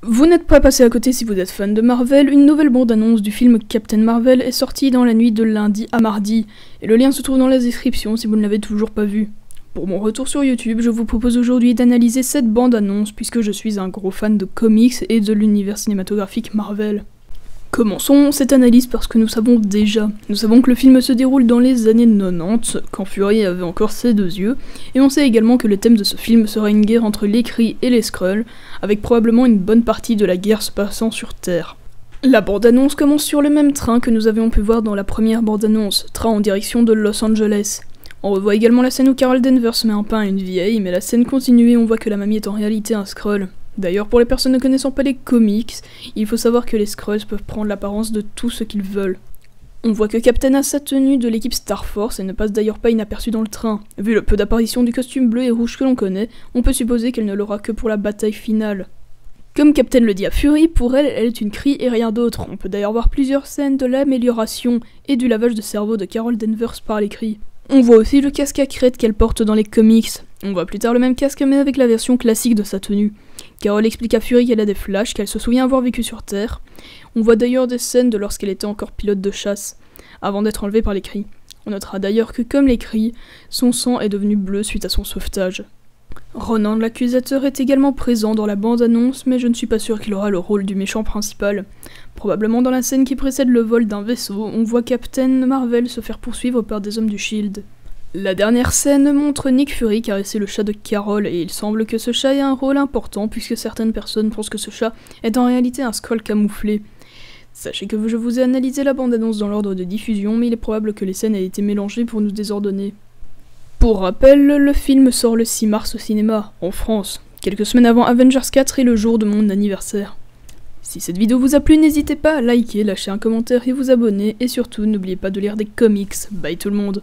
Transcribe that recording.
Vous n'êtes pas passé à côté si vous êtes fan de Marvel, une nouvelle bande-annonce du film Captain Marvel est sortie dans la nuit de lundi à mardi, et le lien se trouve dans la description si vous ne l'avez toujours pas vu. Pour mon retour sur YouTube, je vous propose aujourd'hui d'analyser cette bande-annonce puisque je suis un gros fan de comics et de l'univers cinématographique Marvel. Commençons cette analyse parce que nous savons que le film se déroule dans les années 90, quand Fury avait encore ses deux yeux, et on sait également que le thème de ce film sera une guerre entre les Kree et les Skrulls, avec probablement une bonne partie de la guerre se passant sur Terre. La bande-annonce commence sur le même train que nous avions pu voir dans la première bande-annonce, train en direction de Los Angeles. On revoit également la scène où Carol Danvers met un pain à une vieille, mais la scène continue et on voit que la mamie est en réalité un Skrull. D'ailleurs, pour les personnes ne connaissant pas les comics, il faut savoir que les Skrulls peuvent prendre l'apparence de tout ce qu'ils veulent. On voit que Captain a sa tenue de l'équipe Star Force et ne passe d'ailleurs pas inaperçue dans le train. Vu le peu d'apparitions du costume bleu et rouge que l'on connaît, on peut supposer qu'elle ne l'aura que pour la bataille finale. Comme Captain le dit à Fury, pour elle, elle est une Kree et rien d'autre. On peut d'ailleurs voir plusieurs scènes de l'amélioration et du lavage de cerveau de Carol Danvers par les Kree. On voit aussi le casque à crête qu'elle porte dans les comics. On voit plus tard le même casque mais avec la version classique de sa tenue. Carol explique à Fury qu'elle a des flashs, qu'elle se souvient avoir vécu sur Terre. On voit d'ailleurs des scènes de lorsqu'elle était encore pilote de chasse, avant d'être enlevée par les Kree. On notera d'ailleurs que comme les Kree, son sang est devenu bleu suite à son sauvetage. Ronan l'accusateur est également présent dans la bande-annonce, mais je ne suis pas sûr qu'il aura le rôle du méchant principal. Probablement dans la scène qui précède le vol d'un vaisseau, on voit Captain Marvel se faire poursuivre par des hommes du Shield. La dernière scène montre Nick Fury caresser le chat de Carol, et il semble que ce chat ait un rôle important puisque certaines personnes pensent que ce chat est en réalité un Skrull camouflé. Sachez que je vous ai analysé la bande-annonce dans l'ordre de diffusion, mais il est probable que les scènes aient été mélangées pour nous désordonner. Pour rappel, le film sort le 6 mars au cinéma, en France, quelques semaines avant Avengers 4 et le jour de mon anniversaire. Si cette vidéo vous a plu, n'hésitez pas à liker, lâcher un commentaire et vous abonner, et surtout n'oubliez pas de lire des comics. Bye tout le monde.